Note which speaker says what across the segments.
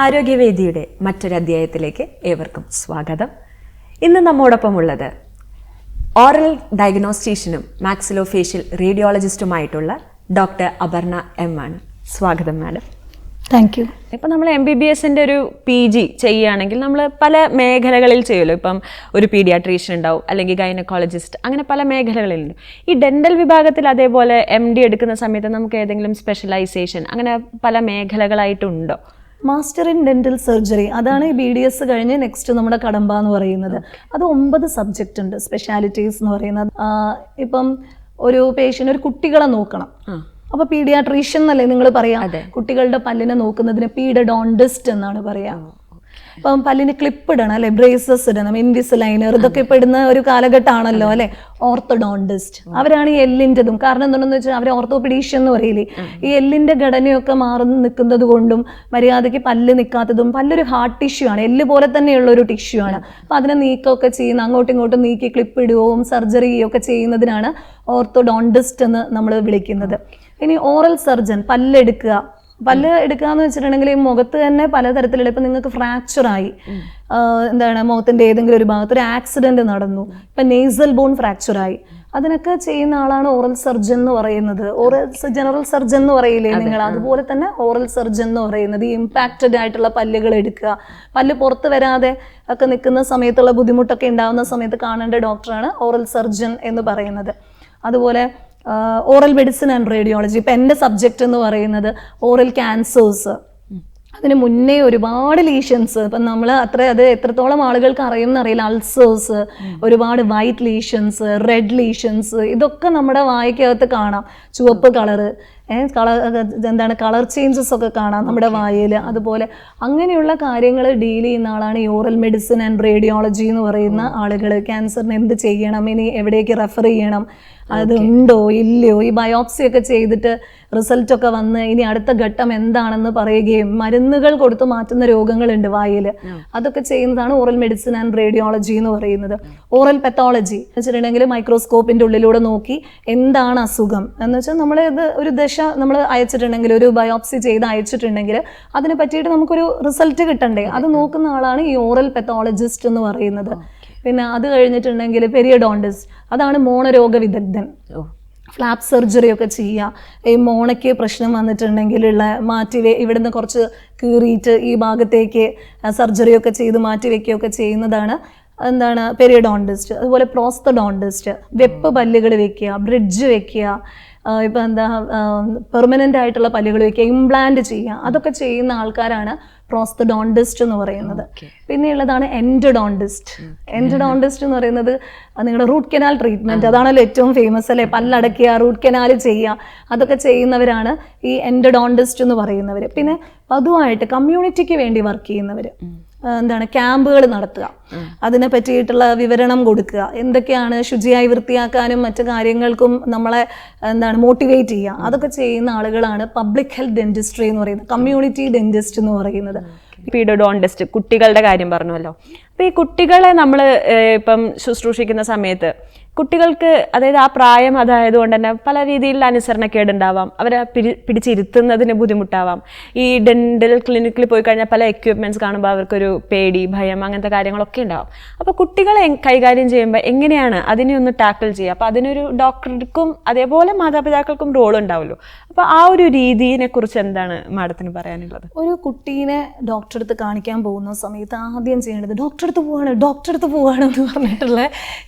Speaker 1: ആരോഗ്യവേദിയുടെ മറ്റൊരു അധ്യായത്തിലേക്ക് ഏവർക്കും സ്വാഗതം. ഇന്ന് നമ്മോടൊപ്പം ഉള്ളത് ഓറൽ ഡയഗ്നോസ്റ്റീഷ്യനും മാക്സിലോഫേഷ്യൽ റേഡിയോളജിസ്റ്റുമായിട്ടുള്ള ഡോക്ടർ അപർണ എം ആണ്. സ്വാഗതം മാഡം.
Speaker 2: Thank you.
Speaker 1: ഇപ്പം നമ്മൾ MBBSൻ്റെ ഒരു PG ചെയ്യുകയാണെങ്കിൽ നമ്മൾ പല മേഖലകളിൽ ചെയ്യുമല്ലോ. ഇപ്പം ഒരു പീഡിയാട്രീഷ്യൻ ഉണ്ടാവും, അല്ലെങ്കിൽ ഗൈനക്കോളജിസ്റ്റ്, അങ്ങനെ പല മേഖലകളിലുണ്ട്. ഈ ഡെൻ്റൽ വിഭാഗത്തിൽ അതേപോലെ MD എടുക്കുന്ന സമയത്ത് നമുക്ക് ഏതെങ്കിലും സ്പെഷ്യലൈസേഷൻ അങ്ങനെ പല മേഖലകളായിട്ടുണ്ടോ?
Speaker 2: മാസ്റ്റർ ഇൻ ഡെന്റൽ സർജറി, അതാണ് ഈ BDS കഴിഞ്ഞ് നെക്സ്റ്റ് നമ്മുടെ കടമ്പ എന്ന് പറയുന്നത്. അത് 9 സബ്ജക്റ്റ് ഉണ്ട്, സ്പെഷ്യാലിറ്റീസ് എന്ന് പറയുന്നത്. ഇപ്പം ഒരു പേഷ്യൻ്റ്, ഒരു കുട്ടികളെ നോക്കണം, അപ്പൊ പീഡിയാട്രീഷ്യൻ എന്നല്ലേ നിങ്ങൾ പറയാ. കുട്ടികളുടെ പല്ലിനെ നോക്കുന്നതിന് പീഡഡോണ്ടിസ്റ്റ് എന്നാണ് പറയാ. ഇപ്പം പല്ലിന് ക്ലിപ്പ് ഇടണം അല്ലെ, ബ്രേസസ് ഇടണം, ഇൻവിസലൈനർ, ഇതൊക്കെ ഇപ്പൊ ഇടുന്ന ഒരു കാലഘട്ടമാണല്ലോ അല്ലെ. ഓർത്തോഡോണ്ടിസ്റ്റ് അവരാണ് ഈ എല്ലിൻ്റെതും. കാരണം എന്താണെന്ന് വെച്ചാൽ അവർ ഓർത്തോപീഡീഷ്യൻ എന്ന് പറയില്ലേ, ഈ എല്ലിന്റെ ഘടനയൊക്കെ മാറുന്നു നിൽക്കുന്നത് കൊണ്ടും മര്യാദയ്ക്ക് പല്ല് നിൽക്കാത്തതും. പല്ലൊരു ഹാർട്ട് ടിഷ്യൂ ആണ്, എല്ല് പോലെ തന്നെയുള്ള ഒരു ടിഷ്യൂ ആണ്. അപ്പൊ അതിനെ നീക്കമൊക്കെ ചെയ്യുന്ന, അങ്ങോട്ടും ഇങ്ങോട്ടും നീക്കി ക്ലിപ്പ് ഇടുകയും സർജറി ഒക്കെ ചെയ്യുന്നതിനാണ് ഓർത്തോഡോണ്ടിസ്റ്റ് എന്ന് നമ്മൾ വിളിക്കുന്നത്. ഇനി ഓറൽ സർജൻ, പല്ല് എടുക്കുക എന്ന് വെച്ചിട്ടുണ്ടെങ്കിൽ ഈ മുഖത്ത് തന്നെ പലതരത്തിലുള്ള, ഇപ്പം നിങ്ങൾക്ക് ഫ്രാക്ചറായി, മുഖത്തിന്റെ ഏതെങ്കിലും ഒരു ഭാഗത്ത് ഒരു ആക്സിഡന്റ് നടന്നു, ഇപ്പം നേസൽ ബോൺ ഫ്രാക്ചറായി, അതിനൊക്കെ ചെയ്യുന്ന ആളാണ് ഓറൽ സർജൻ എന്ന് പറയുന്നത്. ജനറൽ സർജൻ എന്ന് പറയില്ലേ നിങ്ങൾ, അതുപോലെ തന്നെ ഓറൽ സർജൻ എന്ന് പറയുന്നത്. ഈ ഇമ്പാക്റ്റഡ് ആയിട്ടുള്ള പല്ലുകൾ എടുക്കുക, പല്ല് പുറത്ത് വരാതെ ഒക്കെ നിൽക്കുന്ന സമയത്തുള്ള ബുദ്ധിമുട്ടൊക്കെ ഉണ്ടാകുന്ന സമയത്ത് കാണേണ്ട ഡോക്ടറാണ് ഓറൽ സർജൻ എന്ന് പറയുന്നത്. അതുപോലെ ഓറൽ മെഡിസിൻ ആൻഡ് റേഡിയോളജി, ഇപ്പം എൻ്റെ സബ്ജക്റ്റ് എന്ന് പറയുന്നത് ഓറൽ ക്യാൻസേഴ്സ്. അതിന് മുന്നേ ഒരുപാട് ലീഷൻസ്, ഇപ്പം നമ്മൾ അത് എത്രത്തോളം ആളുകൾക്ക് അറിയുമെന്നറിയില്ല. അൾസേഴ്സ്, ഒരുപാട് വൈറ്റ് ലീഷൻസ്, റെഡ് ലീഷൻസ്, ഇതൊക്കെ നമ്മുടെ വായ്ക്കകത്ത് കാണാം. ചുവപ്പ് കളറ്, കളർ ചേഞ്ചസ് ഒക്കെ കാണാം നമ്മുടെ വായിൽ. അതുപോലെ അങ്ങനെയുള്ള കാര്യങ്ങൾ ഡീൽ ചെയ്യുന്ന ആളാണ് ഈ ഓറൽ മെഡിസിൻ ആൻഡ് റേഡിയോളജി എന്ന് പറയുന്ന ആളുകൾ. ക്യാൻസറിന് എന്ത് ചെയ്യണം, ഇനി എവിടേക്ക് റെഫർ ചെയ്യണം, അത് ഉണ്ടോ ഇല്ലയോ, ഈ ബയോപ്സി ഒക്കെ ചെയ്തിട്ട് റിസൾട്ടൊക്കെ വന്ന് ഇനി അടുത്ത ഘട്ടം എന്താണെന്ന് പറയുകയും മരുന്നുകൾ കൊടുത്ത് മാറ്റുന്ന രോഗങ്ങളുണ്ട് വായിൽ. അതൊക്കെ ചെയ്യുന്നതാണ് ഓറൽ മെഡിസിൻ ആൻഡ് റേഡിയോളജി എന്ന് പറയുന്നത്. ഓറൽ പെത്തോളജി എന്ന് വെച്ചിട്ടുണ്ടെങ്കിൽ മൈക്രോസ്കോപ്പിന്റെ ഉള്ളിലൂടെ നോക്കി എന്താണ് അസുഖം എന്ന് വെച്ചാൽ, നമ്മൾ ഇത് ഒരു ദശ നമ്മൾ അയച്ചിട്ടുണ്ടെങ്കിൽ, ഒരു ബയോപ്സി ചെയ്ത് അയച്ചിട്ടുണ്ടെങ്കിൽ അതിനെ പറ്റിയിട്ട് നമുക്കൊരു റിസൾട്ട് കിട്ടണ്ടേ, അത് നോക്കുന്ന ആളാണ് ഈ ഓറൽ പെത്തോളജിസ്റ്റ് എന്ന് പറയുന്നത്. പിന്നെ അത് കഴിഞ്ഞിട്ടുണ്ടെങ്കിൽ പെരിയഡോണ്ടിസ്റ്റ്, അതാണ് മോണരോഗ വിദഗ്ധൻ. ഫ്ലാപ്പ് സർജറി ഒക്കെ ചെയ്യുക, ഈ മോണയ്ക്ക് പ്രശ്നം വന്നിട്ടുണ്ടെങ്കിലുള്ള ഇവിടുന്ന് കുറച്ച് കീറിയിട്ട് ഈ ഭാഗത്തേക്ക് സർജറിയൊക്കെ ചെയ്ത് മാറ്റി വെക്കുകയൊക്കെ ചെയ്യുന്നതാണ് പെരിയഡോണ്ടിസ്റ്റ്. അതുപോലെ പ്രോസ്തഡോണ്ടിസ്റ്റ്, വെപ്പ് പല്ലുകൾ വെക്കുക, ബ്രിഡ്ജ് വെക്കുക, ഇപ്പം പെർമനൻ്റ് ആയിട്ടുള്ള പല്ലുകൾ വെക്കുക, ഇംപ്ലാന്റ് ചെയ്യുക, അതൊക്കെ ചെയ്യുന്ന ആൾക്കാരാണ് പ്രോസ്തഡോണ്ടിസ്റ്റ് എന്ന് പറയുന്നത്. പിന്നെ ഉള്ളതാണ് എൻഡഡോണ്ടിസ്റ്റ്. എൻഡഡോണ്ടിസ്റ്റ് എന്ന് പറയുന്നത് നിങ്ങളുടെ റൂട്ട് കനാൽ ട്രീറ്റ്മെന്റ്, അതാണല്ലോ ഏറ്റവും ഫേമസ് അല്ലേ. പല്ലടയ്ക്കുക, റൂട്ട് കനാൽ ചെയ്യുക, അതൊക്കെ ചെയ്യുന്നവരാണ് ഈ എൻഡഡോണ്ടിസ്റ്റ് എന്ന് പറയുന്നവർ. പിന്നെ പൊതുവായിട്ട് കമ്മ്യൂണിറ്റിക്ക് വേണ്ടി വർക്ക് ചെയ്യുന്നവർ, ക്യാമ്പുകൾ നടത്തുക, അതിനെ പറ്റിയിട്ടുള്ള വിവരണം കൊടുക്കുക, എന്തൊക്കെയാണ് ശുചിയായി വൃത്തിയാക്കാനും മറ്റു കാര്യങ്ങൾക്കും നമ്മളെ മോട്ടിവേറ്റ് ചെയ്യുക, അതൊക്കെ ചെയ്യുന്ന ആളുകളാണ് പബ്ലിക് ഹെൽത്ത് ഡെന്റിസ്ട്രി എന്ന് പറയുന്നത്, കമ്മ്യൂണിറ്റി ഡെന്റിസ്റ്റ് എന്ന് പറയുന്നത്.
Speaker 1: പീഡിയോഡോണ്ടിസ്റ്റ്, കുട്ടികളുടെ കാര്യം പറഞ്ഞല്ലോ. അപ്പോൾ ഈ കുട്ടികളെ നമ്മൾ ഇപ്പം ശുശ്രൂഷിക്കുന്ന സമയത്ത് കുട്ടികൾക്ക്, അതായത് ആ പ്രായം അതായതുകൊണ്ട് തന്നെ പല രീതിയിലുള്ള അനുസരണക്കേടുണ്ടാവാം, അവരെ പിടിച്ചിരുത്തുന്നതിന് ബുദ്ധിമുട്ടാവാം. ഈ ഡെന്റൽ ക്ലിനിക്കിൽ പോയി കഴിഞ്ഞാൽ പല എക്യുപ്മെന്റ്സ് കാണുമ്പോൾ അവർക്കൊരു പേടി, ഭയം, അങ്ങനത്തെ കാര്യങ്ങളൊക്കെ ഉണ്ടാവും. അപ്പോൾ കുട്ടികളെ കൈകാര്യം ചെയ്യുമ്പോൾ എങ്ങനെയാണ് അതിനെ ഒന്ന് ടാക്കിൾ ചെയ്യുക? അപ്പോൾ അതിനൊരു ഡോക്ടർക്കും അതേപോലെ മാതാപിതാക്കൾക്കും റോൾ ഉണ്ടാവുമല്ലോ. അപ്പോൾ ആ ഒരു രീതിയെ കുറിച്ച് എന്താണ് മാഡത്തിന് പറയാനുള്ളത്?
Speaker 2: ഒരു കുട്ടീനെ ഡോക്ടറെ അടുത്ത് കാണിക്കാൻ പോകുന്ന സമയത്ത് ആദ്യം ചെയ്യേണ്ടത് ഡോക്ടറെ അടുത്ത് പോവാണ് എന്ന് പറഞ്ഞിട്ടുള്ള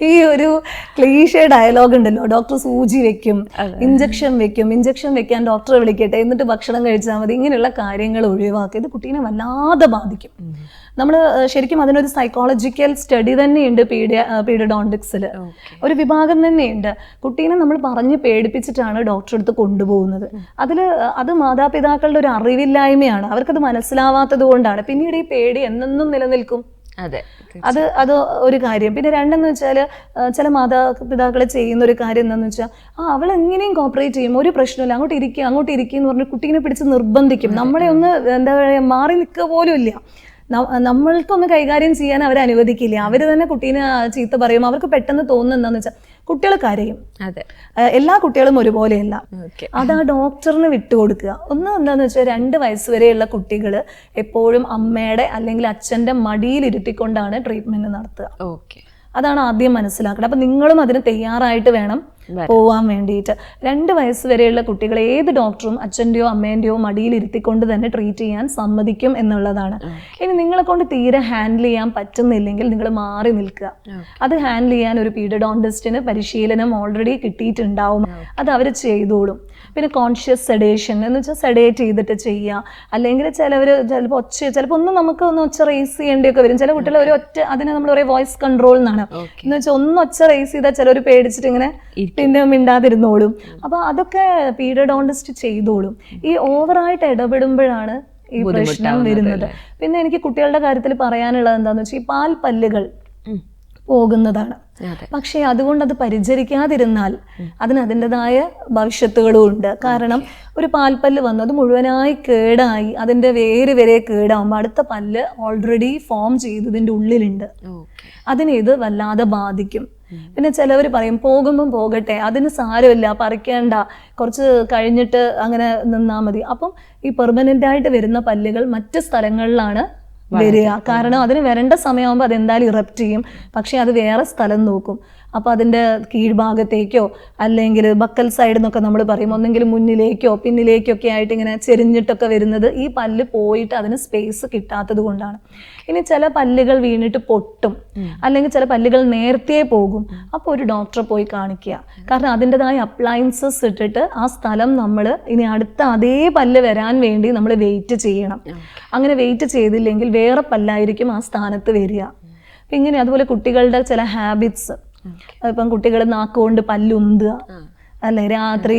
Speaker 2: ഈ ഒരു ക്ലീഷേ ഡയലോഗ് ഉണ്ടല്ലോ. ഡോക്ടർ സൂചി വെക്കും, ഇഞ്ചക്ഷൻ വെക്കാൻ ഡോക്ടറെ വിളിക്കട്ടെ, എന്നിട്ട് ഭക്ഷണം കഴിച്ചാൽ മതി, ഇങ്ങനെയുള്ള കാര്യങ്ങൾ ഒഴിവാക്കി. ഇത് കുട്ടീനെ വല്ലാതെ ബാധിക്കും. നമ്മൾ ശരിക്കും അതിനൊരു സൈക്കോളജിക്കൽ സ്റ്റഡി തന്നെയുണ്ട് പീഡിയോഡോണ്ടിക്സിൽ, ഒരു വിഭാഗം തന്നെയുണ്ട്. കുട്ടീനെ നമ്മൾ പറഞ്ഞ് പേടിപ്പിച്ചിട്ടാണ് ഡോക്ടറെ അടുത്ത് കൊണ്ടുപോകുന്നത്. അത് മാതാപിതാക്കളുടെ ഒരു അറിവില്ലായ്മയാണ്, അവർക്കത് മനസ്സിലാവാത്തത് കൊണ്ടാണ്. പിന്നീട് ഈ പേടി എന്നെന്നും നിലനിൽക്കും. അത് ഒരു കാര്യം. പിന്നെ രണ്ടെന്ന് വെച്ചാൽ, ചില മാതാപിതാക്കളെ ചെയ്യുന്ന ഒരു കാര്യം എന്താണെന്ന് വെച്ചാൽ, അവൾ എങ്ങനെയും കോപ്പറേറ്റ് ചെയ്യും, ഒരു പ്രശ്നമില്ല, അങ്ങോട്ട് ഇരിക്കുക എന്ന് പറഞ്ഞ് കുട്ടീനെ പിടിച്ച് നിർബന്ധിക്കും. നമ്മളെ ഒന്ന് മാറി നിൽക്കുക പോലും ഇല്ല. നമ്മൾക്കൊന്ന് കൈകാര്യം ചെയ്യാൻ അവരെ അനുവദിക്കില്ല. അവർ തന്നെ കുട്ടീനെ ചീത്ത പറയും. അവർക്ക് പെട്ടെന്ന് തോന്നുന്നത് എന്താണെന്ന് വെച്ചാൽ, കുട്ടികൾ കരയും.
Speaker 1: അതെ,
Speaker 2: എല്ലാ കുട്ടികളും ഒരുപോലെയല്ല.
Speaker 1: ഓക്കെ.
Speaker 2: അത് ആ ഡോക്ടറിന് വിട്ടുകൊടുക്കുക. ഒന്ന് എന്താണെന്ന് വെച്ചാൽ 2 വയസ്സ് വരെയുള്ള കുട്ടികൾ എപ്പോഴും അമ്മയുടെ അല്ലെങ്കിൽ അച്ഛൻ്റെ മടിയിലിരുത്തിക്കൊണ്ടാണ് ട്രീറ്റ്മെൻറ്റ് നടത്തുക.
Speaker 1: ഓക്കെ,
Speaker 2: അതാണ് ആദ്യം മനസ്സിലാക്കേണ്ടത്. അപ്പം നിങ്ങളും അതിന് തയ്യാറായിട്ട് വേണം പോവാൻ വേണ്ടിയിട്ട്. 2 വയസ്സ് വരെയുള്ള കുട്ടികളെ ഏത് ഡോക്ടറും അച്ഛൻ്റെയോ അമ്മേൻ്റെയോ മടിയിൽ ഇരുത്തിക്കൊണ്ട് തന്നെ ട്രീറ്റ് ചെയ്യാൻ സമ്മതിക്കും എന്നുള്ളതാണ്. ഇനി നിങ്ങളെ കൊണ്ട് തീരെ ഹാൻഡിൽ ചെയ്യാൻ പറ്റുന്നില്ലെങ്കിൽ നിങ്ങൾ മാറി നിൽക്കുക. അത് ഹാൻഡിൽ ചെയ്യാൻ ഒരു പീഡിയോഡോണ്ടിസ്റ്റിന് പരിശീലനം ഓൾറെഡി കിട്ടിയിട്ടുണ്ടാവും. അത് അവർ ചെയ്തോളും. പിന്നെ കോൺഷ്യസ് സെഡേഷൻ എന്ന് വെച്ചാൽ സെഡേറ്റ് ചെയ്തിട്ട് ചെയ്യുക. അല്ലെങ്കിൽ ചിലവർ ചിലപ്പോൾ നമുക്ക് ഒന്ന് ഒച്ച റേസ് ചെയ്യേണ്ടിയൊക്കെ വരും. ചില കുട്ടികൾ ഒരു ഒറ്റ, അതിനെ നമ്മൾ പറയുക വോയിസ് കൺട്രോൾ എന്നാണ്. എന്ന് വെച്ചാൽ ഒന്ന് ഒച്ച റേസ് ചെയ്താൽ ചിലർ പേടിച്ചിട്ട് ഇങ്ങനെ പിന്നെ മിണ്ടാതിരുന്നോളും. അപ്പൊ അതൊക്കെ പീഡിയോഡോണ്ടിസ്റ്റ് ചെയ്തോളും. ഈ ഓവറായിട്ട് ഇടപെടുമ്പോഴാണ് ഈ പ്രശ്നം വരുന്നത്. പിന്നെ എനിക്ക് കുട്ടികളുടെ കാര്യത്തിൽ പറയാനുള്ളത് എന്താന്ന് വെച്ചാൽ ഈ പാൽപ്പല്ലുകൾ പോകുന്നതാണ്. പക്ഷേ അതുകൊണ്ട് അത് പരിചരിക്കാതിരുന്നാൽ അതിന് അതിൻ്റെതായ ഭവിഷ്യത്തുകളും ഉണ്ട്. കാരണം ഒരു പാൽപ്പല്ല് വന്നു അത് മുഴുവനായി കേടായി അതിൻ്റെ വേര് വരെ കേടാവുമ്പോൾ അടുത്ത പല്ല് ഓൾറെഡി ഫോം ചെയ്തതിൻ്റെ ഉള്ളിലുണ്ട്. അതിനെ ഇത് വല്ലാതെ ബാധിക്കും. പിന്നെ ചിലവർ പറയും പോകുമ്പം പോകട്ടെ, അതിന് സാരമില്ല, പറിക്കേണ്ട, കുറച്ച് കഴിഞ്ഞിട്ട് അങ്ങനെ നിന്നാൽ മതി. അപ്പം ഈ പെർമനൻ്റ് ആയിട്ട് വരുന്ന പല്ലുകൾ മറ്റ് സ്ഥലങ്ങളിലാണ് വരിക. കാരണം അതിന് വരേണ്ട സമയമാകുമ്പോൾ അതെന്തായാലും ഇറപ്റ്റ് ചെയ്യും. പക്ഷേ അത് വേറെ സ്ഥലം നോക്കും. അപ്പോൾ അതിൻ്റെ കീഴ്ഭാഗത്തേക്കോ അല്ലെങ്കിൽ ബക്കൽ സൈഡ് എന്നൊക്കെ നമ്മൾ പറയും, ഒന്നെങ്കിലും മുന്നിലേക്കോ പിന്നിലേക്കോ ഒക്കെ ആയിട്ട് ഇങ്ങനെ ചെരിഞ്ഞിട്ടൊക്കെ വരുന്നത് ഈ പല്ല് പോയിട്ട് അതിന് സ്പേസ് കിട്ടാത്തത് കൊണ്ടാണ്. ഇനി ചില പല്ലുകൾ വീണിട്ട് പൊട്ടും, അല്ലെങ്കിൽ ചില പല്ലുകൾ നേരത്തെ പോകും. അപ്പോൾ ഒരു ഡോക്ടറെ പോയി കാണിക്കുക. കാരണം അതിൻ്റെതായ അപ്ലയൻസസ് ഇട്ടിട്ട് ആ സ്ഥലം നമ്മൾ ഇനി അടുത്ത അതേ പല്ല് വരാൻ വേണ്ടി നമ്മൾ വെയിറ്റ് ചെയ്യണം. അങ്ങനെ വെയിറ്റ് ചെയ്തില്ലെങ്കിൽ വേറെ പല്ലായിരിക്കും ആ സ്ഥാനത്ത് വരിക. അപ്പം ഇങ്ങനെ അതുപോലെ കുട്ടികളുടെ ചില ഹാബിറ്റ്സ്, ഇപ്പം കുട്ടികൾ നാക്കുകൊണ്ട് പല്ലുന്തുക, അല്ലെ രാത്രി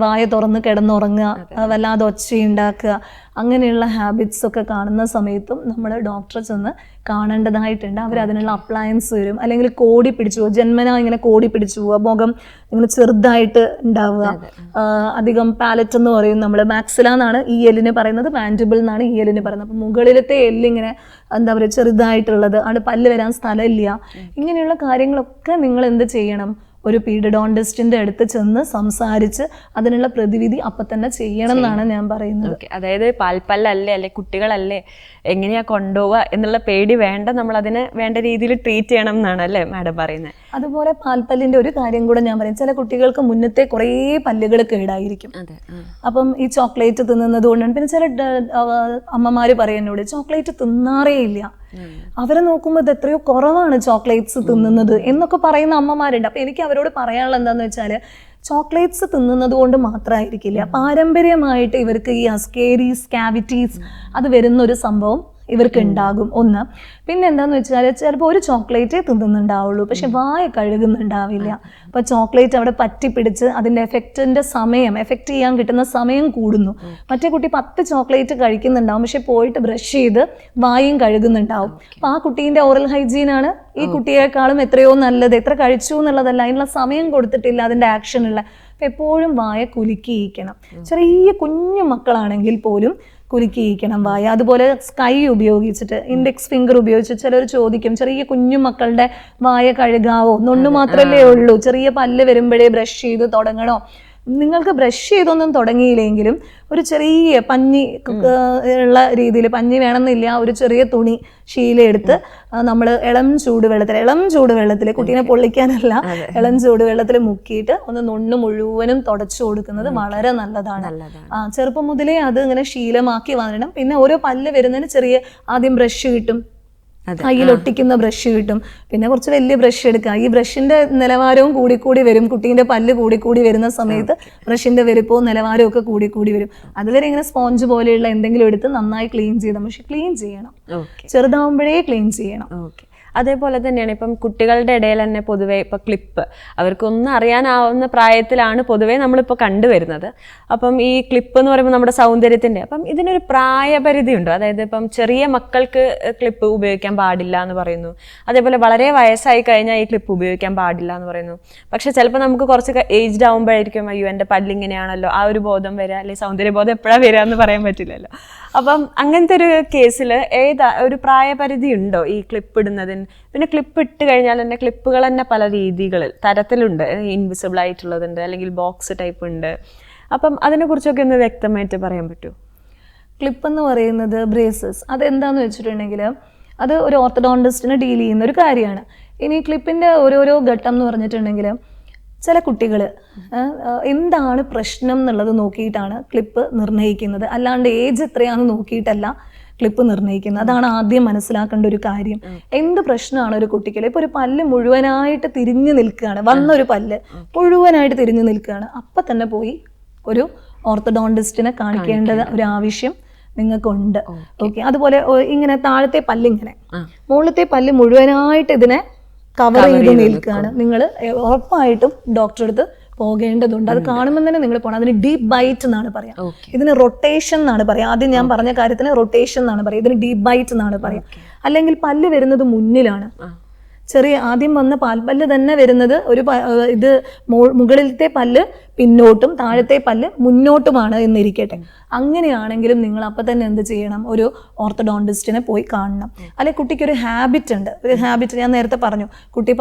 Speaker 2: വായ തുറന്ന് കിടന്നുറങ്ങുക, വല്ലാതെ ഒച്ചയുണ്ടാക്കുക, അങ്ങനെയുള്ള ഹാബിറ്റ്സ് ഒക്കെ കാണുന്ന സമയത്തും നമ്മൾ ഡോക്ടറെ ചെന്ന് കാണേണ്ടതായിട്ടുണ്ട്. അവരതിനുള്ള അപ്ലയൻസ് വരും. അല്ലെങ്കിൽ കോടി പിടിച്ചു പോവുക, ജന്മന ഇങ്ങനെ കോടി പിടിച്ചു പോവുക, മുഖം ഇങ്ങനെ ചെറുതായിട്ട് ഉണ്ടാവുക, അധികം പാലറ്റ് എന്ന് പറയും നമ്മൾ, മാക്സില എന്നാണ് ഈ എല്ലിന് പറയുന്നത്, മാൻഡിബിൾ എന്നാണ് ഈ എല്ലിന് പറയുന്നത്. അപ്പം മുകളിലത്തെ എല്ലിങ്ങനെ ചെറുതായിട്ടുള്ളത്, അവിടെ പല്ല് വരാൻ സ്ഥലമില്ല. ഇങ്ങനെയുള്ള കാര്യങ്ങളൊക്കെ നിങ്ങൾ എന്ത് ചെയ്യണം? ഒരു പീഡിയോഡോണ്ടിസ്റ്റിന്റെ അടുത്ത് ചെന്ന് സംസാരിച്ച് അതിനുള്ള പ്രതിവിധി അപ്പം തന്നെ ചെയ്യണം എന്നാണ് ഞാൻ പറയുന്നത്.
Speaker 1: അതായത് പാൽപ്പല്ലല്ലേ, അല്ലെ കുട്ടികളല്ലേ, എങ്ങനെയാ കൊണ്ടുപോവുക എന്നുള്ള പേടി വേണ്ട, നമ്മൾ അതിനെ വേണ്ട രീതിയിൽ ട്രീറ്റ് ചെയ്യണം എന്നാണ് അല്ലേ മാഡം പറയുന്നത്.
Speaker 2: അതുപോലെ പാൽപ്പല്ലിന്റെ ഒരു കാര്യം കൂടെ ഞാൻ പറയും. ചില കുട്ടികൾക്ക് മുന്നത്തെ കുറേ പല്ലുകൾ കേടായിരിക്കും. അപ്പം ഈ ചോക്ലേറ്റ് തിന്നുന്നത് കൊണ്ടാണ്. പിന്നെ ചില അമ്മമാര് പറയുന്നോട് ചോക്ലേറ്റ് തിന്നാറേ ഇല്ല, അവരെ നോക്കുമ്പോൾ ഇത് എത്രയോ കുറവാണ് ചോക്ലേറ്റ്സ് തിന്നുന്നത് എന്നൊക്കെ പറയുന്ന അമ്മമാരുണ്ട്. അപ്പൊ എനിക്ക് അവരോട് പറയാനുള്ളത് എന്താന്ന് വെച്ചാല്, ചോക്ലേറ്റ്സ് തിന്നുന്നത് കൊണ്ട് മാത്രമായിരിക്കില്ല, പാരമ്പര്യമായിട്ട് ഇവർക്ക് ഈ അസ്കേരീസ്, കാവിറ്റീസ് അത് വരുന്ന ഒരു സംഭവം ഇവർക്ക് ഉണ്ടാകും. ഒന്ന്. പിന്നെ എന്താന്ന് വെച്ചാൽ ചിലപ്പോൾ ഒരു ചോക്ലേറ്റേ തിന്നുന്നുണ്ടാവുള്ളൂ, പക്ഷെ വായ കഴുകുന്നുണ്ടാവില്ല. അപ്പോൾ ചോക്ലേറ്റ് അവിടെ പറ്റിപ്പിടിച്ച് അതിൻ്റെ എഫക്റ്റ് ചെയ്യാൻ കിട്ടുന്ന സമയം കൂടുന്നു. മറ്റേ കുട്ടി 10 ചോക്ലേറ്റ് കഴിക്കുന്നുണ്ടാവും, പക്ഷെ പോയിട്ട് ബ്രഷ് ചെയ്ത് വായും കഴുകുന്നുണ്ടാവും. അപ്പോൾ ആ കുട്ടീൻ്റെ ഓറൽ ഹൈജീനാണ് ഈ കുട്ടിയേക്കാളും എത്രയോ നല്ലത്. എത്ര കഴിച്ചു എന്നുള്ളതല്ല, അതിനുള്ള സമയം കൊടുത്തിട്ടില്ല അതിൻ്റെ ആക്ഷനുള്ള. അപ്പം എപ്പോഴും വായ കുലുക്കിയിരിക്കണം. ചെറിയ കുഞ്ഞു മക്കളാണെങ്കിൽ പോലും കുലുക്കിയിരിക്കണം വായ. അതുപോലെ സ്കൈ ഉപയോഗിച്ചിട്ട്, ഇൻഡെക്സ് ഫിംഗർ ഉപയോഗിച്ച് ചിലർ ചോദിക്കും, ചെറിയ കുഞ്ഞു മക്കളുടെ വായ കഴുകാവോ? നൊണ്ണു മാത്രമല്ലേ ഉള്ളൂ, ചെറിയ പല്ല് വരുമ്പോഴേ ബ്രഷ് ചെയ്ത് തുടങ്ങണോ? നിങ്ങൾക്ക് ബ്രഷ് ചെയ്തൊന്നും തുടങ്ങിയില്ലെങ്കിലും ഒരു ചെറിയ പഞ്ഞി ഉള്ള രീതിയിൽ, പഞ്ഞി വേണമെന്നില്ല, ഒരു ചെറിയ തുണി ശീലയെടുത്ത് നമ്മൾ ഇളം ചൂടുവെള്ളത്തിൽ കുട്ടീനെ പൊള്ളിക്കാനല്ല, ഇളം ചൂടുവെള്ളത്തിൽ മുക്കിയിട്ട് ഒന്ന് നൊണ്ണ് മുഴുവനും തുടച്ചു കൊടുക്കുന്നത് വളരെ നല്ലതാണ്. ചെറുപ്പം മുതലേ അത് ഇങ്ങനെ ശീലമാക്കി വരണം. പിന്നെ ഓരോ പല്ല് വരുന്നതിന് ചെറിയ ആദ്യം ബ്രഷ് കിട്ടും, കയ്യിൽ ഒട്ടിക്കുന്ന ബ്രഷ് കിട്ടും, പിന്നെ കുറച്ച് വലിയ ബ്രഷ് എടുക്കുക. ഈ ബ്രഷിന്റെ നിലവാരവും കൂടിക്കൂടി വരും. കുട്ടീൻ്റെ പല്ല് കൂടിക്കൂടി വരുന്ന സമയത്ത് ബ്രഷിന്റെ വലുപ്പവും നിലവാരവും ഒക്കെ കൂടിക്കൂടി വരും. അതുവരെ ഇങ്ങനെ സ്പോഞ്ച് പോലെയുള്ള എന്തെങ്കിലും എടുത്ത് നന്നായി ക്ലീൻ ചെയ്യണം. പക്ഷെ ക്ലീൻ ചെയ്യണം, ചെറുതാവുമ്പോഴേ ക്ലീൻ ചെയ്യണം.
Speaker 1: അതേപോലെ തന്നെയാണ് ഇപ്പം കുട്ടികളുടെ ഇടയിൽ തന്നെ പൊതുവെ ഇപ്പം ക്ലിപ്പ്, അവർക്കൊന്നും അറിയാനാവുന്ന പ്രായത്തിലാണ് പൊതുവെ നമ്മളിപ്പോൾ കണ്ടുവരുന്നത്. അപ്പം ഈ ക്ലിപ്പ് എന്ന് പറയുമ്പോൾ നമ്മുടെ സൗന്ദര്യത്തിൻ്റെ, അപ്പം ഇതിനൊരു പ്രായപരിധി ഉണ്ടോ? അതായത് ഇപ്പം ചെറിയ മക്കൾക്ക് ക്ലിപ്പ് ഉപയോഗിക്കാൻ പാടില്ല എന്ന് പറയുന്നു, അതേപോലെ വളരെ വയസ്സായി കഴിഞ്ഞാൽ ഈ ക്ലിപ്പ് ഉപയോഗിക്കാൻ പാടില്ല എന്ന് പറയുന്നു. പക്ഷെ ചിലപ്പോൾ നമുക്ക് കുറച്ച് ഏജ്ഡ് ആകുമ്പോഴായിരിക്കും അയ്യോ എൻ്റെ പല്ലിങ്ങനെയാണല്ലോ ആ ഒരു ബോധം വരിക, അല്ലെങ്കിൽ സൗന്ദര്യബോധം എപ്പോഴാണ് വരിക എന്ന് പറയാൻ പറ്റില്ലല്ലോ. അപ്പം അങ്ങനത്തെ ഒരു കേസിൽ ഒരു പ്രായപരിധി ഉണ്ടോ ഈ ക്ലിപ്പ് ഇടുന്നതിന്? പിന്നെ ക്ലിപ്പ് ഇട്ട് കഴിഞ്ഞാൽ തന്നെ ക്ലിപ്പുകൾ തന്നെ പല രീതികളിൽ തരത്തിലുണ്ട്. ഇൻവിസിബിൾ ആയിട്ടുള്ളതുണ്ട്, അല്ലെങ്കിൽ ബോക്സ് ടൈപ്പ് ഉണ്ട്. അപ്പം അതിനെക്കുറിച്ചൊക്കെ ഒന്ന് വ്യക്തമായിട്ട് പറയാൻ പറ്റുമോ?
Speaker 2: ക്ലിപ്പ് എന്ന് പറയുന്നത് ബ്രേസസ്, അതെന്താന്ന് വെച്ചിട്ടുണ്ടെങ്കിൽ അത് ഒരു ഓർത്തഡോണ്ടിസ്റ്റിനെ ഡീൽ ചെയ്യുന്ന ഒരു കാര്യമാണ്. ഇനി ക്ലിപ്പിൻ്റെ ഓരോരോ ഘട്ടം എന്ന് പറഞ്ഞിട്ടുണ്ടെങ്കിൽ ചില കുട്ടികൾ എന്താണ് പ്രശ്നം എന്നുള്ളത് നോക്കിയിട്ടാണ് ക്ലിപ്പ് നിർണ്ണയിക്കുന്നത്, അല്ലാണ്ട് ഏജ് എത്രയാണെന്ന് നോക്കിയിട്ടല്ല ക്ലിപ്പ് നിർണ്ണയിക്കുന്നത്. അതാണ് ആദ്യം മനസ്സിലാക്കേണ്ട ഒരു കാര്യം. എന്ത് പ്രശ്നമാണ് ഒരു കുട്ടിക്ക്? ഇപ്പോൾ ഒരു പല്ല് മുഴുവനായിട്ട് തിരിഞ്ഞു നിൽക്കുകയാണ്, വന്നൊരു പല്ല് മുഴുവനായിട്ട് തിരിഞ്ഞു നിൽക്കുകയാണ്, അപ്പം തന്നെ പോയി ഒരു ഓർത്തഡോണ്ടിസ്റ്റിനെ കാണിക്കേണ്ടത് ഒരു ആവശ്യം നിങ്ങൾക്കുണ്ട്. ഓക്കെ. അതുപോലെ ഇങ്ങനെ താഴത്തെ പല്ലിങ്ങനെ, മുകളിലത്തെ പല്ല് മുഴുവനായിട്ട് ഇതിനെ കവർ ചെയ്ത് നിൽക്കുകയാണ്, നിങ്ങൾ ഉറപ്പായിട്ടും ഡോക്ടറെ അടുത്ത് പോകേണ്ടതുണ്ട്. അത് കാണുമ്പോൾ തന്നെ നിങ്ങൾ പോകണം. അതിന് ഡീപ്പ് ബൈറ്റ് എന്നാണ് പറയാം, ഇതിന് റൊട്ടേഷൻ എന്നാണ് പറയാം. ആദ്യം ഞാൻ പറഞ്ഞ കാര്യത്തിന് റൊട്ടേഷൻ എന്നാണ് പറയാം, ഇതിന് ഡീപ്പ് ബൈറ്റ് എന്നാണ് പറയാം. അല്ലെങ്കിൽ പല്ല് വരുന്നത് മുന്നിലാണ്, ചെറിയ ആദ്യം വന്ന പാൽപ്പല്ല് തന്നെ വരുന്നത് ഇത് മുകളിലത്തെ പല്ല് പിന്നോട്ടും താഴത്തെ പല്ല് മുന്നോട്ടുമാണ് എന്നിരിക്കട്ടെ. അങ്ങനെയാണെങ്കിലും നിങ്ങൾ അപ്പം തന്നെ എന്ത് ചെയ്യണം? ഒരു ഓർത്തഡോണ്ടിസ്റ്റിനെ പോയി കാണണം. അല്ലെങ്കിൽ കുട്ടിക്കൊരു ഹാബിറ്റ് ഉണ്ട്, ഒരു ഹാബിറ്റ് ഞാൻ നേരത്തെ പറഞ്ഞു, കുട്ടി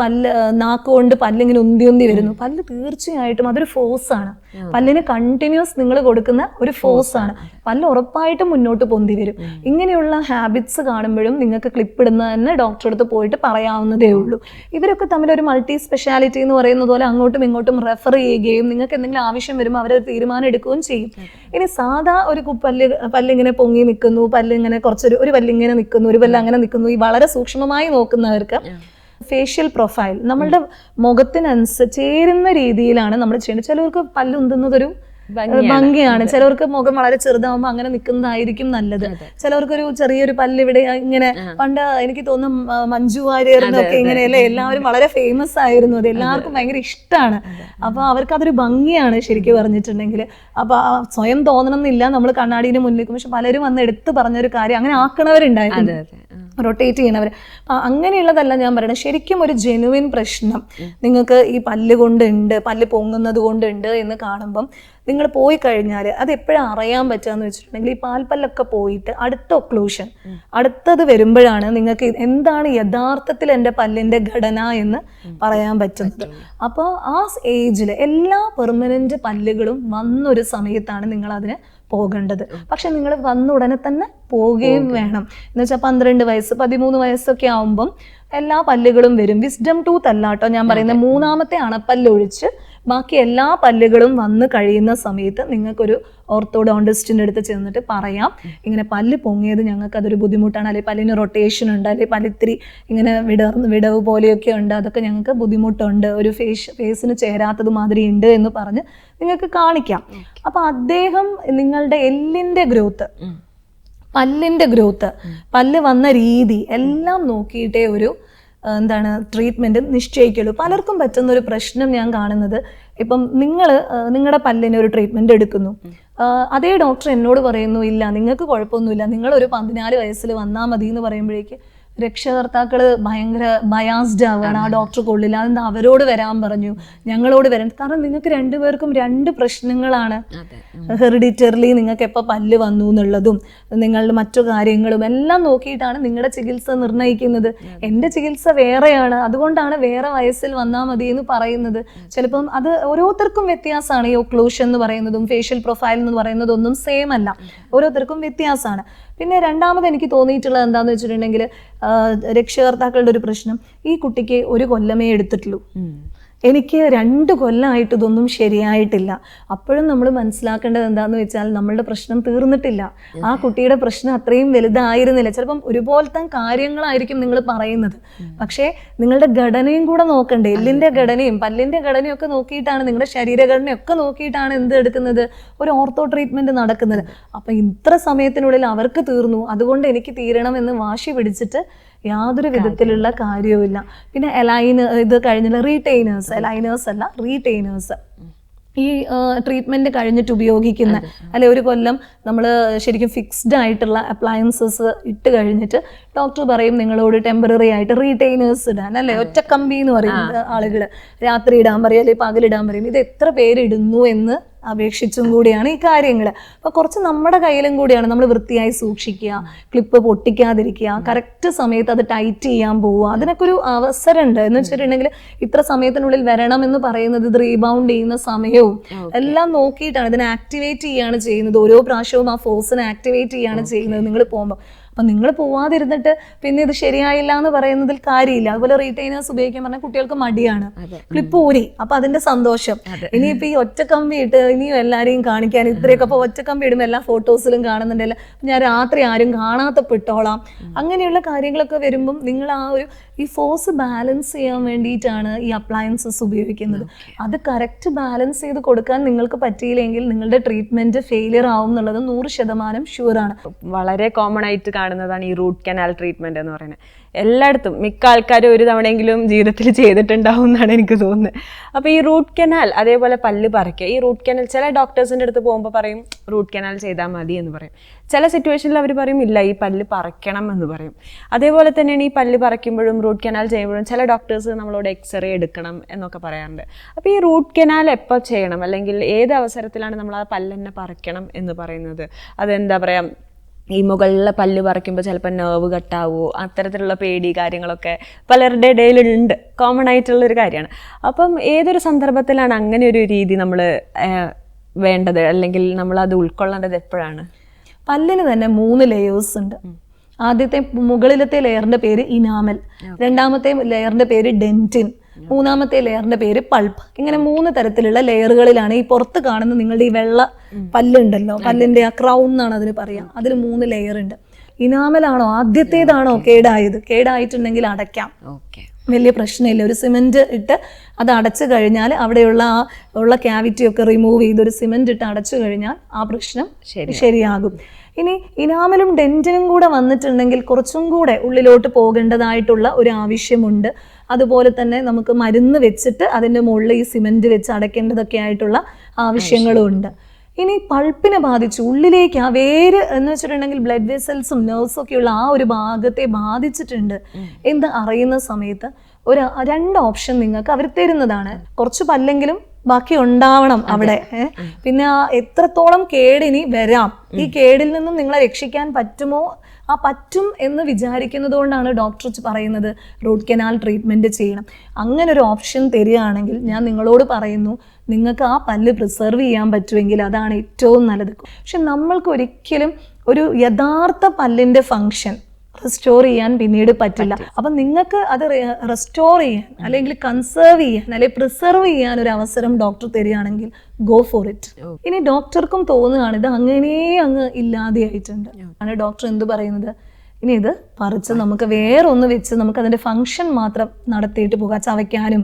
Speaker 2: നാക്കുകൊണ്ട് പല്ലിങ്ങനെ ഉന്തി വരുന്നു. പല്ല് തീർച്ചയായിട്ടും അതൊരു ഫോഴ്സാണ്, പല്ലിന് കണ്ടിന്യൂസ് നിങ്ങൾ കൊടുക്കുന്ന ഒരു ഫോഴ്സാണ്. പല്ല് ഉറപ്പായിട്ടും മുന്നോട്ട് പൊന്തി വരും. ഇങ്ങനെയുള്ള ഹാബിറ്റ്സ് കാണുമ്പോഴും നിങ്ങൾക്ക് ക്ലിപ്പ് ഇടുന്ന തന്നെ ഡോക്ടറെ അടുത്ത് പോയിട്ട് പറയാവുന്നതേ ഉള്ളൂ. ഇവരൊക്കെ തമ്മിൽ ഒരു മൾട്ടി സ്പെഷ്യാലിറ്റി എന്ന് പറയുന്നത് പോലെ അങ്ങോട്ടും ഇങ്ങോട്ടും റെഫർ ചെയ്യുകയും നിങ്ങൾക്ക് എന്തെങ്കിലും ആവശ്യം വരുമ്പോൾ അവർ തീരുമാനം എടുക്കുകയും ചെയ്യും. ഇനി സാധാ ഒരു പല്ലിങ്ങനെ പൊങ്ങി നിൽക്കുന്നു, പല്ലിങ്ങനെ ഒരു പല്ലിങ്ങനെ നിൽക്കുന്നു, ഒരു പല്ല് അങ്ങനെ നിൽക്കുന്നു, ഈ വളരെ സൂക്ഷ്മമായി നോക്കുന്നവർക്ക് ഫേഷ്യൽ പ്രൊഫൈൽ നമ്മളുടെ മുഖത്തിനനുസരിച്ച് ചേരുന്ന രീതിയിലാണ് നമ്മൾ ചെയ്യേണ്ടത്. ചിലവർക്ക് പല്ല് ഉന്തുന്നതൊരു ഭംഗിയാണ്, ചിലവർക്ക് മുഖം വളരെ ചെറുതാവുമ്പോൾ അങ്ങനെ നിൽക്കുന്നതായിരിക്കും നല്ലത്. ചിലവർക്കൊരു ചെറിയൊരു പല്ല് ഇവിടെ ഇങ്ങനെ, പണ്ട് എനിക്ക് തോന്നുന്നു മഞ്ജു വാര്യറിനൊക്കെ ഇങ്ങനെയല്ലേ എല്ലാവരും വളരെ ഫേമസ് ആയിരുന്നു, അത് എല്ലാവർക്കും ഭയങ്കര ഇഷ്ടമാണ്. അപ്പൊ അവർക്ക് അതൊരു ഭംഗിയാണ് ശരിക്കും പറഞ്ഞിട്ടുണ്ടെങ്കിൽ. അപ്പൊ സ്വയം തോന്നണം എന്നില്ല നമ്മൾ കണ്ണാടിന് മുന്നിൽ നിൽക്കും, പക്ഷെ പലരും വന്ന് എടുത്ത് പറഞ്ഞൊരു കാര്യം അങ്ങനെ ആക്കണവരുണ്ടായിരുന്നു, റൊട്ടേറ്റ് ചെയ്യണവർ. അങ്ങനെയുള്ളതല്ല ഞാൻ പറയുന്നത്. ശരിക്കും ഒരു ജെനുവിൻ പ്രശ്നം നിങ്ങൾക്ക് ഈ പല്ല് കൊണ്ടുണ്ട്, പല്ല് പൊങ്ങുന്നത് കൊണ്ടുണ്ട് എന്ന് കാണുമ്പം നിങ്ങൾ പോയി കഴിഞ്ഞാൽ അത് എപ്പോഴും അറിയാൻ പറ്റുകയെന്ന് വെച്ചിട്ടുണ്ടെങ്കിൽ ഈ പാൽപ്പല്ലൊക്കെ പോയിട്ട് അടുത്ത ഒക്ലൂഷൻ അടുത്തത് വരുമ്പോഴാണ് നിങ്ങൾക്ക് എന്താണ് യഥാർത്ഥത്തിൽ എൻ്റെ പല്ലിൻ്റെ ഘടന എന്ന് പറയാൻ പറ്റുന്നത്. അപ്പോൾ ആ ഏജിൽ എല്ലാ പെർമനന്റ് പല്ലുകളും വന്നൊരു സമയത്താണ് നിങ്ങൾ അതിന് പോകേണ്ടത്. പക്ഷെ നിങ്ങൾ വന്ന ഉടനെ തന്നെ പോവുകയും വേണം. എന്ന് വെച്ചാൽ 12 വയസ്സ് 13 വയസ്സൊക്കെ ആവുമ്പം എല്ലാ പല്ലുകളും വരും. വിസ്ഡം ടൂത്ത് അല്ല കേട്ടോ ഞാൻ പറയുന്നത്, 3ാമത്തെ അണപ്പല്ലൊഴിച്ച് ബാക്കി എല്ലാ പല്ലുകളും വന്ന് കഴിയുന്ന സമയത്ത് നിങ്ങൾക്കൊരു ഓർത്തോഡോണ്ടിസ്റ്റിൻ്റെ അടുത്ത് ചെന്നിട്ട് പറയാം, ഇങ്ങനെ പല്ല് പൊങ്ങിയത് ഞങ്ങൾക്ക് അതൊരു ബുദ്ധിമുട്ടാണ്, അല്ലെങ്കിൽ പല്ലിന് റൊട്ടേഷൻ ഉണ്ട്, അല്ലെങ്കിൽ പല്ലിത്തിരി ഇങ്ങനെ വിടവ് പോലെയൊക്കെ ഉണ്ട്, അതൊക്കെ ഞങ്ങൾക്ക് ബുദ്ധിമുട്ടുണ്ട്, ഒരു ഫേസിന് ചേരാത്തത് മാതിരി ഉണ്ട് എന്ന് പറഞ്ഞ് നിങ്ങൾക്ക് കാണിക്കാം. അപ്പം അദ്ദേഹം നിങ്ങളുടെ എല്ലിൻ്റെ ഗ്രോത്ത്, പല്ലിൻ്റെ ഗ്രോത്ത്, പല്ല് വന്ന രീതി എല്ലാം നോക്കിയിട്ടേ ഒരു ട്രീറ്റ്മെൻറ്റ് നിശ്ചയിക്കുള്ളൂ. പലർക്കും പറ്റുന്ന ഒരു പ്രശ്നം ഞാൻ കാണുന്നത്, ഇപ്പം നിങ്ങളുടെ പല്ലിന് ഒരു ട്രീറ്റ്മെൻറ്റ് എടുക്കുന്നു, അതേ ഡോക്ടർ എന്നോട് പറയുന്നു ഇല്ല നിങ്ങൾക്ക് കുഴപ്പമൊന്നുമില്ല, നിങ്ങളൊരു 14 വയസ്സിൽ വന്നാൽ മതി എന്ന് പറയുമ്പോഴേക്ക് രക്ഷകർത്താക്കൾ ഭയങ്കര ബയാസ്ഡ് ആവുകയാണ്, ആ ഡോക്ടർ കൊള്ളില്ല, അതെന്താ അവരോട് വരാൻ പറഞ്ഞു ഞങ്ങളോട് വരാൻ. കാരണം നിങ്ങൾക്ക് രണ്ടുപേർക്കും 2 പ്രശ്നങ്ങളാണ്. ഹെറിഡിറ്ററിലി നിങ്ങൾക്ക് എപ്പോൾ പല്ല് വന്നു എന്നുള്ളതും നിങ്ങളുടെ മറ്റു കാര്യങ്ങളും എല്ലാം നോക്കിയിട്ടാണ് നിങ്ങളുടെ ചികിത്സ നിർണ്ണയിക്കുന്നത്. എൻ്റെ ചികിത്സ വേറെയാണ്, അതുകൊണ്ടാണ് വേറെ വയസ്സിൽ വന്നാൽ മതി എന്ന് പറയുന്നത്. ചിലപ്പം അത് ഓരോരുത്തർക്കും വ്യത്യാസമാണ്. ഈ ഒക്ലൂഷൻ എന്ന് പറയുന്നതും ഫേഷ്യൽ പ്രൊഫൈൽ എന്ന് പറയുന്നതൊന്നും സെയിം അല്ല, ഓരോരുത്തർക്കും വ്യത്യാസമാണ്. പിന്നെ രണ്ടാമത് എനിക്ക് തോന്നിയിട്ടുള്ളത് എന്താണെന്ന് വെച്ചിട്ടുണ്ടെങ്കിൽ രക്ഷകർത്താക്കളുടെ ഒരു പ്രശ്നം, ഈ കുട്ടിക്ക് 1 കൊല്ലമേ എടുത്തിട്ടുള്ളൂ, എനിക്ക് 2 കൊല്ലമായിട്ട് ഇതൊന്നും ശരിയായിട്ടില്ല. അപ്പോഴും നമ്മൾ മനസ്സിലാക്കേണ്ടത് എന്താണെന്ന് വെച്ചാൽ നമ്മളുടെ പ്രശ്നം തീർന്നിട്ടില്ല, ആ കുട്ടിയുടെ പ്രശ്നം അത്രയും വലുതായിരുന്നില്ല. ചിലപ്പം ഒരുപോലത്തെ കാര്യങ്ങളായിരിക്കും നിങ്ങൾ പറയുന്നത്, പക്ഷേ നിങ്ങളുടെ ഘടനയും കൂടെ നോക്കണ്ടേ, എല്ലിൻ്റെ ഘടനയും പല്ലിൻ്റെ ഘടനയും ഒക്കെ നോക്കിയിട്ടാണ്, നിങ്ങളുടെ ശരീരഘടനയൊക്കെ നോക്കിയിട്ടാണ് എന്ത് എടുക്കുന്നത്, ഒരു ഓർത്തോ ട്രീറ്റ്മെൻറ്റ് നടക്കുന്നത്. അപ്പം ഇത്ര സമയത്തിനുള്ളിൽ അവർക്ക് തീർന്നു, അതുകൊണ്ട് എനിക്ക് തീരണം എന്ന് വാശി പിടിച്ചിട്ട് യാതൊരു വിധത്തിലുള്ള കാര്യവുമില്ല. പിന്നെ ഇത് കഴിഞ്ഞില്ല റീറ്റെയിനേഴ്സ്, അലൈനേഴ്സ് അല്ല റീറ്റെയിനേഴ്സ്, ഈ ട്രീറ്റ്മെൻറ്റ് കഴിഞ്ഞിട്ട് ഉപയോഗിക്കുന്ന, അല്ലെ 1 കൊല്ലം നമ്മൾ ശരിക്കും ഫിക്സ്ഡ് ആയിട്ടുള്ള അപ്ലയൻസസ് ഇട്ട് കഴിഞ്ഞിട്ട് ഡോക്ടർ പറയും നിങ്ങളോട് ടെമ്പററി ആയിട്ട് റീറ്റെയിനേഴ്സ് ഇടാൻ, അല്ലെ ഒറ്റക്കമ്പി എന്ന് പറയുന്നത് ആളുകൾ രാത്രി ഇടാൻ പറയും, അല്ലെങ്കിൽ പകലിടാൻ പറയും. ഇത് എത്ര പേരിടുന്നു എന്ന് അപേക്ഷിച്ചും കൂടിയാണ് ഈ കാര്യങ്ങൾ. അപ്പോൾ കുറച്ച് നമ്മുടെ കയ്യിലും കൂടിയാണ്. നമ്മൾ വൃത്തിയായി സൂക്ഷിക്കുക, ക്ലിപ്പ് പൊട്ടിക്കാതിരിക്കുക, കറക്റ്റ് സമയത്ത് അത് ടൈറ്റ് ചെയ്യാൻ പോവുക, അതിനൊക്കെ ഒരു അവസരമുണ്ട്. എന്ന് വെച്ചിട്ടുണ്ടെങ്കിൽ ഇത്ര സമയത്തിനുള്ളിൽ വരണം എന്ന് പറയുന്നത് ഇത് റീബൗണ്ട് ചെയ്യുന്ന സമയവും എല്ലാം നോക്കിയിട്ടാണ്. ഇതിനെ ആക്ടിവേറ്റ് ചെയ്യുകയാണ് ചെയ്യുന്നത്. ഓരോ പ്രാവശ്യവും ആ ഫോഴ്സിനെ ആക്ടിവേറ്റ് ചെയ്യുകയാണ് ചെയ്യുന്നത് നിങ്ങൾ പോകുമ്പോൾ. അപ്പം നിങ്ങൾ പോവാതിരുന്നിട്ട് പിന്നെ ഇത് ശരിയായില്ല എന്ന് പറയുന്നതിൽ കാര്യമില്ല. അതുപോലെ റീറ്റെയിനേഴ്സ് ഉപയോഗിക്കാൻ പറഞ്ഞാൽ കുട്ടികൾക്ക് മടിയാണ്, ക്ലിപ്പ് ഊരി, അപ്പൊ അതിന്റെ സന്തോഷം. ഇനിയിപ്പോ ഈ ഒറ്റക്കമ്പി ഇട്ട് ഇനിയും എല്ലാരെയും കാണിക്കാൻ ഇത്രയൊക്കെ, അപ്പൊ ഒറ്റക്കമ്പി ഇടുമ്പോൾ എല്ലാ ഫോട്ടോസിലും കാണുന്നുണ്ടല്ലോ, ഞാൻ രാത്രി ആരും കാണാത്തപ്പെട്ടോളാം, അങ്ങനെയുള്ള കാര്യങ്ങളൊക്കെ വരുമ്പം നിങ്ങൾ ആ ഒരു ഈ ഫോഴ്സ് ബാലൻസ് ചെയ്യാൻ വേണ്ടിയിട്ടാണ് ഈ അപ്ലയൻസസ് ഉപയോഗിക്കുന്നത്. അത് കറക്റ്റ് ബാലൻസ് ചെയ്ത് കൊടുക്കാൻ നിങ്ങൾക്ക് പറ്റിയില്ലെങ്കിൽ നിങ്ങളുടെ ട്രീറ്റ്മെന്റ് ഫെയിലിയർ ആവും എന്നുള്ളത് 100% ഷുവറാണ്.
Speaker 1: വളരെ കോമൺ ആയിട്ട് കാണുന്നതാണ് ഈ റൂട്ട് കനാൽ ട്രീറ്റ്മെന്റ് എന്ന് പറയുന്നത്. എല്ലായിടത്തും മിക്ക ആൾക്കാരും ഒരു തവണയെങ്കിലും ജീവിതത്തിൽ ചെയ്തിട്ടുണ്ടാവും എന്നാണ് എനിക്ക് തോന്നുന്നത്. അപ്പോൾ ഈ റൂട്ട് കനാൽ, അതേപോലെ പല്ല് പറിക്കുക, ഈ റൂട്ട് കനാൽ ചില ഡോക്ടേഴ്സിൻ്റെ അടുത്ത് പോകുമ്പോൾ പറയും റൂട്ട് കനാൽ ചെയ്താൽ മതി എന്ന് പറയും. ചില സിറ്റുവേഷനിൽ അവർ പറയും ഇല്ല ഈ പല്ല് പറിക്കണം എന്ന് പറയും. അതേപോലെ തന്നെയാണ് ഈ പല്ല് പറിക്കുമ്പോഴും റൂട്ട് കനാൽ ചെയ്യുമ്പോഴും ചില ഡോക്ടേഴ്സ് നമ്മളോട് എക്സ്റേ എടുക്കണം എന്നൊക്കെ പറയാറുണ്ട്. അപ്പോൾ ഈ റൂട്ട് കനാൽ എപ്പോൾ ചെയ്യണം, അല്ലെങ്കിൽ ഏത് അവസരത്തിലാണ് നമ്മൾ ആ പല്ല് തന്നെ പറിക്കണം എന്ന് പറയുന്നത്? അതെന്താ പറയുക, ഈ മുകളിലെ പല്ല് പറിക്കുമ്പോൾ ചിലപ്പോൾ നെർവ് കട്ടാവുമോ, അത്തരത്തിലുള്ള പേടി കാര്യങ്ങളൊക്കെ പലരുടെ ഇടയിലുണ്ട്, കോമൺ ആയിട്ടുള്ളൊരു കാര്യമാണ്. അപ്പം ഏതൊരു സന്ദർഭത്തിലാണ് അങ്ങനെ ഒരു രീതി നമ്മൾ വേണ്ടത്, അല്ലെങ്കിൽ നമ്മൾ അത് ഉൾക്കൊള്ളേണ്ടത് എപ്പോഴാണ്?
Speaker 2: പല്ലിന് തന്നെ 3 ലെയേഴ്സ് ഉണ്ട്. ആദ്യത്തെ മുകളിലത്തെ ലെയറിന്റെ പേര് ഇനാമൽ, രണ്ടാമത്തെ ലെയറിന്റെ പേര് ഡെന്റിൻ, മൂന്നാമത്തെ ലെയറിന്റെ പേര് പൾപ്പ്. ഇങ്ങനെ 3 തരത്തിലുള്ള ലെയറുകളിലാണ് ഈ പുറത്ത് കാണുന്ന നിങ്ങളുടെ ഈ വെള്ള പല്ലുണ്ടല്ലോ, പല്ലിന്റെ ആ ക്രൗൺ എന്നാണ് അതിന് പറയാം. അതിൽ 3 ലെയർ ഉണ്ട്. ഇനാമലാണോ ആദ്യത്തേതാണോ കേടായിട്ടുണ്ടെങ്കിൽ അടയ്ക്കാം, വലിയ പ്രശ്നമില്ല. ഒരു സിമെന്റ് ഇട്ട് അത് അടച്ചു കഴിഞ്ഞാൽ അവിടെയുള്ള ഉള്ള ക്യാവിറ്റി ഒക്കെ റിമൂവ് ചെയ്ത് ഒരു സിമെന്റ് ഇട്ട് അടച്ചു കഴിഞ്ഞാൽ ആ പ്രശ്നം ശരിയാകും. ഇനി ഇനാമലും ഡെന്റിനും കൂടെ വന്നിട്ടുണ്ടെങ്കിൽ കുറച്ചും കൂടെ ഉള്ളിലോട്ട് പോകേണ്ടതായിട്ടുള്ള ഒരു ആവശ്യമുണ്ട്. അതുപോലെ തന്നെ നമുക്ക് മരുന്ന് വെച്ചിട്ട് അതിൻ്റെ മുകളിൽ ഈ സിമെന്റ് വെച്ച് അടയ്ക്കേണ്ടതൊക്കെ ആയിട്ടുള്ള ആവശ്യങ്ങളും ഉണ്ട്. ഇനി പൾപ്പിനെ ബാധിച്ചു ഉള്ളിലേക്ക് ആ വേര് എന്ന് വെച്ചിട്ടുണ്ടെങ്കിൽ ബ്ലഡ് വെസൽസും നെർവ്സും ഒക്കെയുള്ള ആ ഒരു ഭാഗത്തെ ബാധിച്ചിട്ടുണ്ട് എന്ന് അറിയുന്ന സമയത്ത് 2 ഓപ്ഷൻ നിങ്ങൾക്ക് അവർ തരുന്നതാണ്. കുറച്ച് പല്ലെങ്കിലും ബാക്കി ഉണ്ടാവണം അവിടെ. പിന്നെ എത്രത്തോളം കേടിനി വരാം, ഈ കേടിൽ നിന്നും നിങ്ങളെ രക്ഷിക്കാൻ പറ്റുമോ, ആ പറ്റും എന്ന് വിചാരിക്കുന്നത് കൊണ്ടാണ് ഡോക്ടർ പറയുന്നത് റൂട്ട് കനാൽ ട്രീറ്റ്മെന്റ് ചെയ്യണം. അങ്ങനെ ഒരു ഓപ്ഷൻ തരികയാണെങ്കിൽ ഞാൻ നിങ്ങളോട് പറയുന്നു, നിങ്ങൾക്ക് ആ പല്ല് പ്രിസർവ് ചെയ്യാൻ പറ്റുമെങ്കിൽ അതാണ് ഏറ്റവും നല്ലത്. പക്ഷെ നമ്മൾക്ക് ഒരിക്കലും ഒരു യഥാർത്ഥ പല്ലിന്റെ ഫങ്ഷൻ റെസ്റ്റോർ ചെയ്യാൻ പിന്നീട് പറ്റില്ല. അപ്പം നിങ്ങൾക്ക് അത് റെസ്റ്റോർ ചെയ്യാൻ അല്ലെങ്കിൽ കൺസേർവ് ചെയ്യാൻ അല്ലെങ്കിൽ പ്രിസർവ് ചെയ്യാൻ ഒരു അവസരം ഡോക്ടർ തരികയാണെങ്കിൽ ഗോ ഫോർ ഇറ്റ്. ഇനി ഡോക്ടർക്കും തോന്നുകയാണ് ഇത് അങ്ങനെ അങ്ങ് ഇല്ലാതെയായിട്ടുണ്ട്, ആണ് ഡോക്ടർ എന്ത് പറയുന്നത്, ഇനി ഇത് പറിച്ച് നമുക്ക് വേറെ ഒന്ന് വെച്ച് നമുക്ക് അതിന്റെ ഫംഗ്ഷൻ മാത്രം നടത്തിയിട്ട് പോകാം, ചവയ്ക്കാനും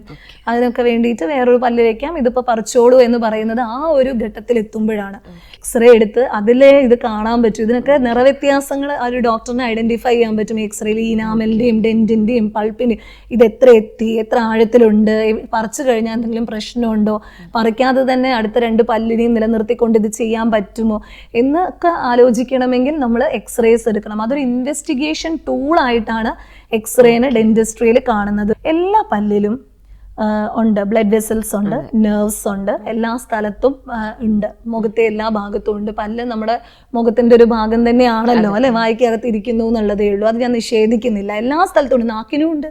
Speaker 2: അതിനൊക്കെ വേണ്ടിയിട്ട് വേറൊരു പല്ല് വെക്കാം, ഇതിപ്പോൾ പറിച്ചോളൂ എന്ന് പറയുന്നത് ആ ഒരു ഘട്ടത്തിൽ എത്തുമ്പോഴാണ്. എക്സ്റേ എടുത്ത് അതിലെ ഇത് കാണാൻ പറ്റും. ഇതിനൊക്കെ നിറവ്യത്യാസങ്ങൾ ആ ഒരു ഡോക്ടറിനെ ഐഡന്റിഫൈ ചെയ്യാൻ പറ്റും. എക്സ്റേയിൽ ഇനാമലിന്റെയും ഡെന്റിന്റെയും പൾപ്പിന്റെയും ഇത് എത്ര എത്തി, എത്ര ആഴത്തിലുണ്ട്, പറിച്ചു കഴിഞ്ഞാൽ എന്തെങ്കിലും പ്രശ്നമുണ്ടോ, പറിക്കാതെ തന്നെ അടുത്ത 2 പല്ലിനെയും നിലനിർത്തിക്കൊണ്ട് ഇത് ചെയ്യാൻ പറ്റുമോ എന്നൊക്കെ ആലോചിക്കണമെങ്കിൽ നമ്മൾ എക്സ്റേസ് എടുക്കണം. അതൊരു ഇൻവെസ്റ്റിഗേഷൻ ടൂളായിട്ടാണ് എക്സ്റേനെ ഡെന്റിസ്ട്രിയിൽ കാണുന്നത്. എല്ലാ പല്ലിലും ഉണ്ട് ബ്ലഡ് വെസൽസ് ഉണ്ട്, നെർവ്സ് ഉണ്ട്, എല്ലാ സ്ഥലത്തും ഉണ്ട്, മുഖത്തെ എല്ലാ ഭാഗത്തും ഉണ്ട്. പല്ല് നമ്മുടെ മുഖത്തിന്റെ ഒരു ഭാഗം തന്നെയാണല്ലോ അല്ലെ, വായിക്കകത്ത് ഇരിക്കുന്നു എന്നുള്ളതേ ഉള്ളൂ. അത് ഞാൻ നിഷേധിക്കുന്നില്ല. എല്ലാ സ്ഥലത്തും ഉണ്ട്, നാക്കിനും ഉണ്ട്,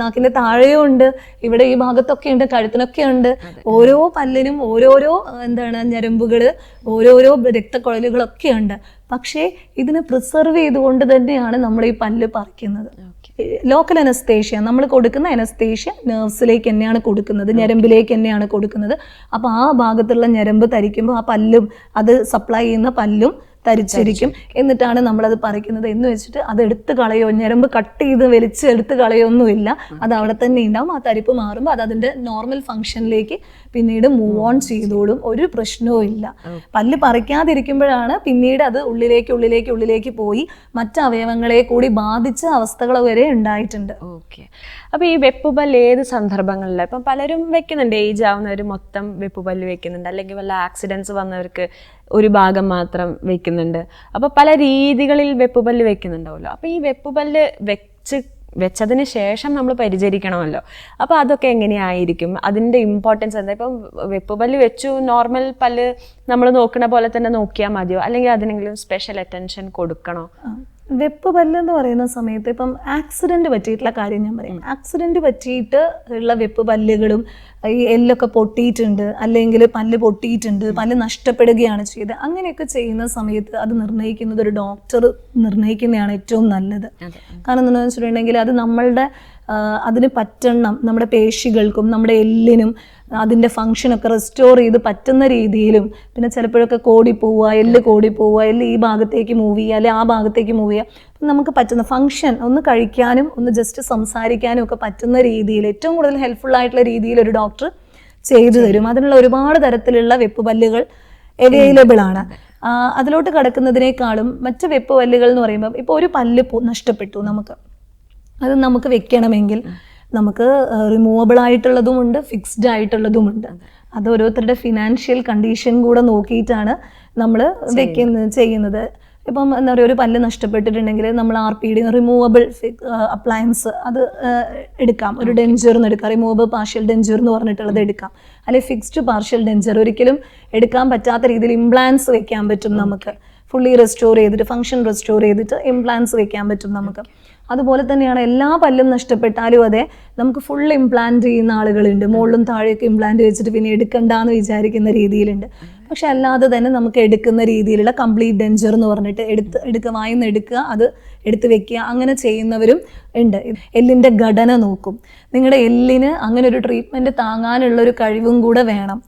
Speaker 2: നാക്കിന്റെ താഴെയും ഉണ്ട്, ഇവിടെ ഈ ഭാഗത്തൊക്കെ ഉണ്ട്, കഴുത്തിനൊക്കെ ഉണ്ട്. ഓരോ പല്ലിനും ഓരോരോ ഞരമ്പുകള്, ഓരോരോ രക്തക്കുഴലുകളൊക്കെ ഉണ്ട്. പക്ഷേ ഇതിനെ പ്രിസർവ് ചെയ്തുകൊണ്ട് തന്നെയാണ് നമ്മൾ ഈ പല്ല് പറിക്കുന്നത്. ലോക്കൽ അനസ്തേഷ്യ നമ്മൾ കൊടുക്കുന്ന അനസ്തേഷ്യ നെർവ്സിലേക്ക് തന്നെയാണ് കൊടുക്കുന്നത്, ഞരമ്പിലേക്ക് തന്നെയാണ് കൊടുക്കുന്നത്. അപ്പോൾ ആ ഭാഗത്തുള്ള ഞരമ്പ് തരിക്കുമ്പോൾ ആ പല്ലും അത് സപ്ലൈ ചെയ്യുന്ന പല്ലും തരിച്ചിരിക്കും. എന്നിട്ടാണ് നമ്മളത് പറിക്കുന്നത്. എന്ന് വെച്ചിട്ട് അത് എടുത്ത് കളയോ, ഞരമ്പ് കട്ട് ചെയ്ത് വലിച്ച് എടുത്ത് കളയൊന്നുമില്ല, അത് അവിടെ തന്നെ ഉണ്ടാവും. ആ തരിപ്പ് മാറുമ്പോൾ അത് അതിൻ്റെ നോർമൽ ഫംഗ്ഷനിലേക്ക് പിന്നീട് മൂവ് ഓൺ ചെയ്തോളും, ഒരു പ്രശ്നവും ഇല്ല. പല്ല് പറിക്കാതിരിക്കുമ്പോഴാണ് പിന്നീട് അത് ഉള്ളിലേക്ക് പോയി മറ്റ് അവയവങ്ങളെ കൂടി ബാധിച്ച അവസ്ഥകൾ വരെ ഉണ്ടായിട്ടുണ്ട്.
Speaker 1: ഓക്കെ. അപ്പോൾ ഈ വെപ്പുപല്ല് ഏത് സന്ദർഭങ്ങളിലാണ്? ഇപ്പം പലരും വെക്കുന്നുണ്ട്, ഏജ് ആവുന്നവർ മൊത്തം വെപ്പുപല്ല് വെക്കുന്നുണ്ട്, അല്ലെങ്കിൽ വല്ല ആക്സിഡൻസ് വന്നവർക്ക് ഒരു ഭാഗം മാത്രം വെക്കുന്നുണ്ട്. അപ്പോൾ പല രീതികളിൽ വെപ്പുപല്ല് വെക്കുന്നുണ്ടാവുമല്ലോ. അപ്പോൾ ഈ വെപ്പുപല്ല് വെച്ച് വെച്ചതിന് ശേഷം നമ്മൾ പരിചരിക്കണമല്ലോ. അപ്പോൾ അതൊക്കെ എങ്ങനെയായിരിക്കും, അതിൻ്റെ ഇമ്പോർട്ടൻസ് എന്താ? ഇപ്പം വെപ്പ് പല്ല് വെച്ചു, നോർമൽ പല്ല് നമ്മൾ നോക്കുന്ന പോലെ തന്നെ നോക്കിയാൽ മതിയോ, അല്ലെങ്കിൽ അതിനെങ്കിലും സ്പെഷ്യൽ അറ്റൻഷൻ കൊടുക്കണോ?
Speaker 2: വെപ്പ് പല്ല് എന്ന് പറയുന്ന സമയത്ത് ഇപ്പം ആക്സിഡന്റ് പറ്റിയിട്ടുള്ള കാര്യം ഞാൻ പറയും. ആക്സിഡന്റ് പറ്റിയിട്ട് ഉള്ള വെപ്പ് പല്ലുകളും ഈ എല്ലൊക്കെ പൊട്ടിയിട്ടുണ്ട്, അല്ലെങ്കിൽ പല്ല് പൊട്ടിയിട്ടുണ്ട്, പല്ല് നഷ്ടപ്പെടുകയാണ് ചെയ്തത്, അങ്ങനെയൊക്കെ ചെയ്യുന്ന സമയത്ത് അത് നിർണ്ണയിക്കുന്നത് ഒരു ഡോക്ടർ നിർണ്ണയിക്കുന്നതാണ് ഏറ്റവും നല്ലത്. കാരണം എന്താണെന്ന് വെച്ചിട്ടുണ്ടെങ്കിൽ അത് നമ്മളുടെ അതിന് പറ്റണം, നമ്മുടെ പേശികൾക്കും നമ്മുടെ എല്ലിനും അതിൻ്റെ ഫങ്ഷനൊക്കെ റെസ്റ്റോർ ചെയ്ത് പറ്റുന്ന രീതിയിലും, പിന്നെ ചിലപ്പോഴൊക്കെ കോടിപ്പോവുക, എല്ല് കോടിപ്പോവുക, എല്ല് ഈ ഭാഗത്തേക്ക് മൂവ് ചെയ്യുക, അല്ലെങ്കിൽ ആ ഭാഗത്തേക്ക് മൂവ് ചെയ്യുക, നമുക്ക് പറ്റുന്ന ഫങ്ഷൻ ഒന്ന് കഴിക്കാനും ഒന്ന് ജസ്റ്റ് സംസാരിക്കാനും ഒക്കെ പറ്റുന്ന രീതിയിൽ ഏറ്റവും കൂടുതൽ ഹെൽപ്ഫുൾ ആയിട്ടുള്ള രീതിയിൽ ഒരു ഡോക്ടർ ചെയ്തു തരും. അതിനുള്ള ഒരുപാട് തരത്തിലുള്ള വെപ്പ് പല്ലുകൾ അവൈലബിൾ ആണ്. അതിലോട്ട് കടക്കുന്നതിനേക്കാളും മറ്റ് വെപ്പ് പല്ലുകൾ എന്ന് പറയുമ്പോൾ ഇപ്പോൾ ഒരു പല്ല് നഷ്ടപ്പെട്ടു, അത് നമുക്ക് വെക്കണമെങ്കിൽ നമുക്ക് റിമൂവബിൾ ആയിട്ടുള്ളതുമുണ്ട്, ഫിക്സ്ഡ് ആയിട്ടുള്ളതുമുണ്ട്. അത് ഓരോരുത്തരുടെ ഫിനാൻഷ്യൽ കണ്ടീഷൻ കൂടെ നോക്കിയിട്ടാണ് നമ്മൾ ചെയ്യുന്നത്. ഇപ്പം എന്താ പറയുക, ഒരു പല്ല് നഷ്ടപ്പെട്ടിട്ടുണ്ടെങ്കിൽ നമ്മൾ RPD റിമൂവബിൾ അപ്ലയൻസ് അത് എടുക്കാം, ഒരു ഡെഞ്ചർ എടുക്കാം, റിമൂവബിൾ പാർഷ്യൽ ഡെഞ്ചർ എന്ന് പറഞ്ഞിട്ടുള്ളത് എടുക്കാം, അല്ലെങ്കിൽ ഫിക്സ്ഡ് പാർഷ്യൽ ഡെഞ്ചർ ഒരിക്കലും എടുക്കാൻ പറ്റാത്ത രീതിയിൽ ഇംപ്ലാൻസ് വെക്കാൻ പറ്റും നമുക്ക്, ഫുള്ളി റെസ്റ്റോർ ചെയ്തിട്ട് ഫങ്ഷൻ റെസ്റ്റോർ ചെയ്തിട്ട് ഇംപ്ലാൻസ് വെക്കാൻ പറ്റും നമുക്ക്. അതുപോലെ തന്നെയാണ് എല്ലാ പല്ലും നഷ്ടപ്പെട്ടാലും അതെ, നമുക്ക് ഫുൾ ഇംപ്ലാന്റ് ചെയ്യുന്ന ആളുകളുണ്ട്, മുകളിലും താഴെയൊക്കെ ഇംപ്ലാന്റ് വെച്ചിട്ട് പിന്നെ എടുക്കണ്ടെന്ന് വിചാരിക്കുന്ന രീതിയിലുണ്ട്. പക്ഷെ അല്ലാതെ തന്നെ നമുക്ക് എടുക്കുന്ന രീതിയിലുള്ള കംപ്ലീറ്റ് ഡെഞ്ചർ എന്ന് പറഞ്ഞിട്ട് വായിന്ന് എടുക്കുക, അത് എടുത്ത് വെക്കുക, അങ്ങനെ ചെയ്യുന്നവരും ഉണ്ട്. എല്ലിൻ്റെ ഘടന നോക്കും. നിങ്ങളുടെ എല്ലിന് അങ്ങനെ ഒരു ട്രീറ്റ്മെൻറ്റ് താങ്ങാനുള്ള ഒരു കഴിവും കൂടെ വേണം.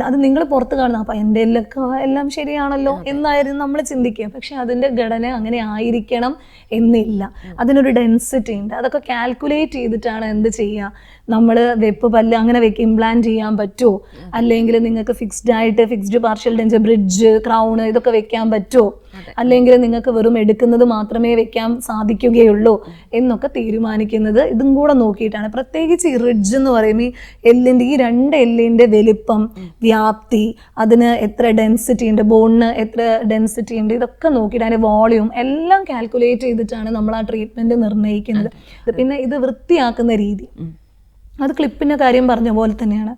Speaker 2: അത് നിങ്ങൾ പുറത്ത് കാണുന്ന അപ്പം എൻ്റെ എല്ലൊക്കെ എല്ലാം ശരിയാണല്ലോ എന്നായിരുന്നു നമ്മൾ ചിന്തിക്കുക. പക്ഷെ അതിൻ്റെ ഘടന അങ്ങനെ ആയിരിക്കണം എന്നില്ല, അതിനൊരു ഡെൻസിറ്റി ഉണ്ട്. അതൊക്കെ കാൽക്കുലേറ്റ് ചെയ്തിട്ടാണ് എന്ത് ചെയ്യുക, നമ്മൾ വെപ്പ് പല്ല് അങ്ങനെ ഇംപ്ലാന്റ് ചെയ്യാൻ പറ്റുമോ, അല്ലെങ്കിൽ നിങ്ങൾക്ക് fixed partial denture, bridge, crown ഇതൊക്കെ വെക്കാൻ പറ്റുമോ, അല്ലെങ്കിൽ നിങ്ങൾക്ക് വെറും എടുക്കുന്നത് മാത്രമേ വെക്കാൻ സാധിക്കുകയുള്ളൂ എന്നൊക്കെ തീരുമാനിക്കുന്നത് ഇതും കൂടെ നോക്കിയിട്ടാണ്. പ്രത്യേകിച്ച് ഈ റിഡ്ജ് എന്ന് പറയും, ഈ എല്ലിൻ്റെ ഈ രണ്ട് എല്ലിൻ്റെ വലിപ്പം, വ്യാപ്തി, അതിന് എത്ര ഡെൻസിറ്റി ഉണ്ട്, ബോണിന് എത്ര ഡെൻസിറ്റി ഉണ്ട്, ഇതൊക്കെ നോക്കിയിട്ട് അതിൻ്റെ വോളിയൂം എല്ലാം കാൽക്കുലേറ്റ് ചെയ്തിട്ടാണ് നമ്മൾ ആ ട്രീറ്റ്മെൻറ്റ് നിർണ്ണയിക്കുന്നത്. പിന്നെ ഇത് വൃത്തിയാക്കുന്ന രീതി, അത് ക്ലിപ്പിൻ്റെ കാര്യം പറഞ്ഞ പോലെ തന്നെയാണ്.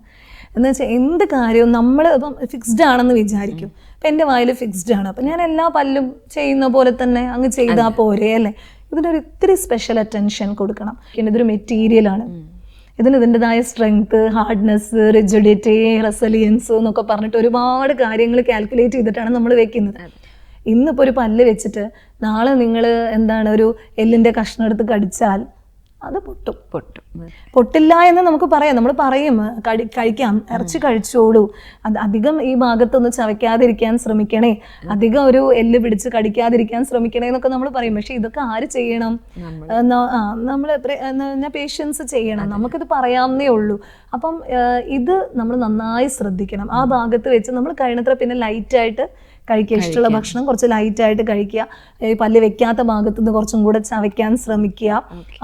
Speaker 2: എന്ന് വെച്ചാൽ എന്ത് കാര്യവും നമ്മൾ ഇപ്പം ഫിക്സ്ഡ് ആണെന്ന് വിചാരിക്കും. ഇപ്പം എൻ്റെ വായിൽ ഫിക്സ്ഡ് ആണ്, അപ്പം ഞാൻ എല്ലാ പല്ലും ചെയ്യുന്ന പോലെ തന്നെ അങ്ങ് ചെയ്താൽ പോരെ അല്ലേ? ഇതിനൊരു ഇത്തിരി സ്പെഷ്യൽ അറ്റൻഷൻ കൊടുക്കണം. പിന്നെ ഇതൊരു മെറ്റീരിയലാണ്, ഇതിന് ഇതിൻ്റെതായ സ്ട്രെങ്ത്, ഹാർഡ്നെസ്, റിജിഡിറ്റി, റെസിലിയൻസ് എന്നൊക്കെ പറഞ്ഞിട്ട് ഒരുപാട് കാര്യങ്ങൾ കാൽക്കുലേറ്റ് ചെയ്തിട്ടാണ് നമ്മൾ വെക്കുന്നത്. ഇന്നിപ്പോൾ ഒരു പല്ല് വെച്ചിട്ട് നാളെ നിങ്ങൾ ഒരു എല്ലിൻ്റെ കഷ്ണം എടുത്ത് കടിച്ചാൽ അത് പൊട്ടില്ല എന്ന് നമുക്ക് പറയാം. നമ്മൾ പറയും കഴിക്കാം, ഇറച്ചി കഴിച്ചോളൂ, അത് അധികം ഈ ഭാഗത്തൊന്ന് ചവയ്ക്കാതിരിക്കാൻ ശ്രമിക്കണേ, അധികം ഒരു എല്ല് പിടിച്ച് കടിക്കാതിരിക്കാൻ ശ്രമിക്കണേ എന്നൊക്കെ നമ്മൾ പറയും. പക്ഷെ ഇതൊക്കെ ആര് ചെയ്യണം? നമ്മൾ പേഷ്യൻസ് ചെയ്യണം. നമുക്കിത് പറയാവുന്നേ ഉള്ളൂ. അപ്പം ഇത് നമ്മൾ നന്നായി ശ്രദ്ധിക്കണം. ആ ഭാഗത്ത് വെച്ച് നമ്മൾ കഴിയുന്നത്ര പിന്നെ ലൈറ്റായിട്ട് കഴിക്കുക, ഇഷ്ടമുള്ള ഭക്ഷണം കുറച്ച് ലൈറ്റായിട്ട് കഴിക്കുക. ഈ പല്ല് വെക്കാത്ത ഭാഗത്ത് നിന്ന് കുറച്ചും കൂടെ ചവയ്ക്കാൻ ശ്രമിക്കുക.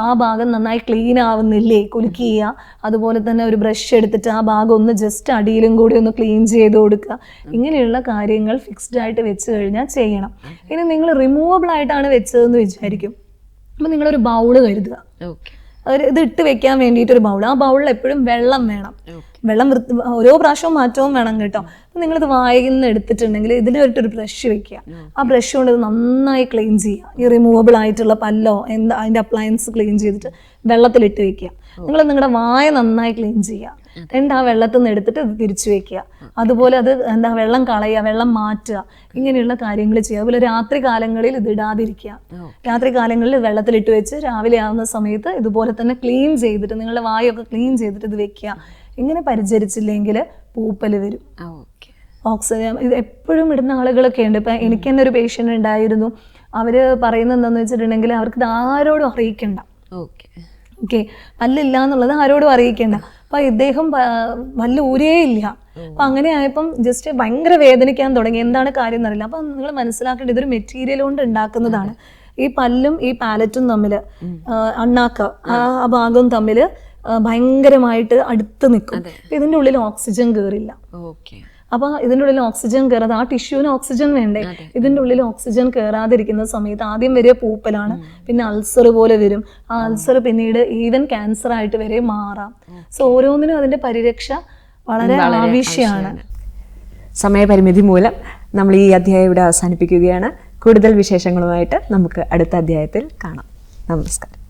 Speaker 2: ആ ഭാഗം നന്നായി ക്ലീൻ ആവുന്നില്ലേ കുലുക്കുക. അതുപോലെ തന്നെ ഒരു ബ്രഷ് എടുത്തിട്ട് ആ ഭാഗം ഒന്ന് ജസ്റ്റ് അടിയിലും കൂടി ഒന്ന് ക്ലീൻ ചെയ്ത് കൊടുക്കുക. ഇങ്ങനെയുള്ള കാര്യങ്ങൾ ഫിക്സ്ഡ് ആയിട്ട് വെച്ച് കഴിഞ്ഞാൽ ചെയ്യണം. ഇനി നിങ്ങൾ റിമൂവബിൾ ആയിട്ടാണ് വെച്ചതെന്ന് വിചാരിക്കും. അപ്പം നിങ്ങളൊരു ബൗള് കരുതുക, ഇത് ഇട്ട് വെക്കാൻ വേണ്ടിയിട്ടൊരു ബൗൾ. ആ ബൗളിൽ എപ്പോഴും വെള്ളം വേണം. വെള്ളം ഓരോ പ്രാവശ്യവും മാറ്റവും വേണം കേട്ടോ. അപ്പം നിങ്ങളിത് വായിൽ നിന്ന് എടുത്തിട്ടുണ്ടെങ്കിൽ ഇതിലൊരു ബ്രഷ് വെക്കുക. ആ ബ്രഷ് കൊണ്ട് ഇത് നന്നായി ക്ലീൻ ചെയ്യുക. ഈ റിമൂവബിൾ ആയിട്ടുള്ള പല്ലോ അതിൻ്റെ അപ്ലയൻസ് ക്ലീൻ ചെയ്തിട്ട് വെള്ളത്തിലിട്ട് വെക്കുക. നിങ്ങൾ നിങ്ങളുടെ വായ നന്നായി ക്ലീൻ ചെയ്യുക. എന്നിട്ട് ആ വെള്ളത്തിൽ നിന്ന് എടുത്തിട്ട് ഇത് തിരിച്ചു വെക്കുക. അതുപോലെ അത് വെള്ളം കളയുക, വെള്ളം മാറ്റുക, ഇങ്ങനെയുള്ള കാര്യങ്ങൾ ചെയ്യുക. അതുപോലെ രാത്രി കാലങ്ങളിൽ ഇത് ഇടാതിരിക്കുക. രാത്രി കാലങ്ങളിൽ വെള്ളത്തിലിട്ട് വെച്ച് രാവിലെ ആവുന്ന സമയത്ത് ഇതുപോലെ തന്നെ ക്ലീൻ ചെയ്തിട്ട് നിങ്ങളുടെ വായൊക്കെ ക്ലീൻ ചെയ്തിട്ട് ഇത് വെക്കുക. ഇങ്ങനെ പരിചരിച്ചില്ലെങ്കിൽ പൂപ്പല് വരും. ഓക്സിജൻ ഇത് എപ്പോഴും ഇടുന്ന ആളുകളൊക്കെ ഉണ്ട്. ഇപ്പം എനിക്ക് തന്നെ ഒരു പേഷ്യൻ്റ് ഉണ്ടായിരുന്നു. അവർ പറയുന്നത് എന്താണെന്ന് വെച്ചിട്ടുണ്ടെങ്കിൽ അവർക്ക് ഇത് ആരോടും അറിയിക്കണ്ട. ഓക്കെ, പല്ലില്ല എന്നുള്ളത് ആരോടും അറിയിക്കേണ്ട. അപ്പം ഇദ്ദേഹം പല്ല് ഊരേ ഇല്ല. അപ്പം അങ്ങനെ ആയപ്പം ജസ്റ്റ് ഭയങ്കര വേദനിക്കാൻ തുടങ്ങി. എന്താണ് കാര്യം എന്നറിയില്ല. അപ്പം നിങ്ങൾ മനസ്സിലാക്കേണ്ടത് ഇതൊരു മെറ്റീരിയൽ കൊണ്ട് ഉണ്ടാക്കുന്നതാണ്. ഈ പല്ലും ഈ പാലറ്റും തമ്മിൽ, അണ്ണാക്ക ആ ഭാഗവും തമ്മിൽ ഭയങ്കരമായിട്ട് അടുത്ത് നിൽക്കും. ഇതിൻ്റെ ഉള്ളിൽ ഓക്സിജൻ കയറില്ല. അപ്പോൾ ഇതിൻ്റെ ഉള്ളിൽ ഓക്സിജൻ കയറാതെ, ആ ടിഷ്യൂവിന് ഓക്സിജൻ വേണ്ടേ, ഇതിൻ്റെ ഉള്ളിൽ ഓക്സിജൻ കയറാതിരിക്കുന്ന സമയത്ത് ആദ്യം വരെ പൂപ്പലാണ്, പിന്നെ അൾസർ പോലെ വരും. ആ അൾസർ പിന്നീട് ഈവൻ ക്യാൻസർ ആയിട്ട് വരെ മാറാം. സോ ഓരോന്നിനും അതിൻ്റെ പരിരക്ഷ വളരെ ആവശ്യമാണ്.
Speaker 1: സമയപരിമിതി മൂലം നമ്മൾ ഈ അധ്യായം ഇവിടെ അവസാനിപ്പിക്കുകയാണ്. കൂടുതൽ വിശേഷങ്ങളുമായിട്ട് നമുക്ക് അടുത്ത അധ്യായത്തിൽ കാണാം. നമസ്കാരം.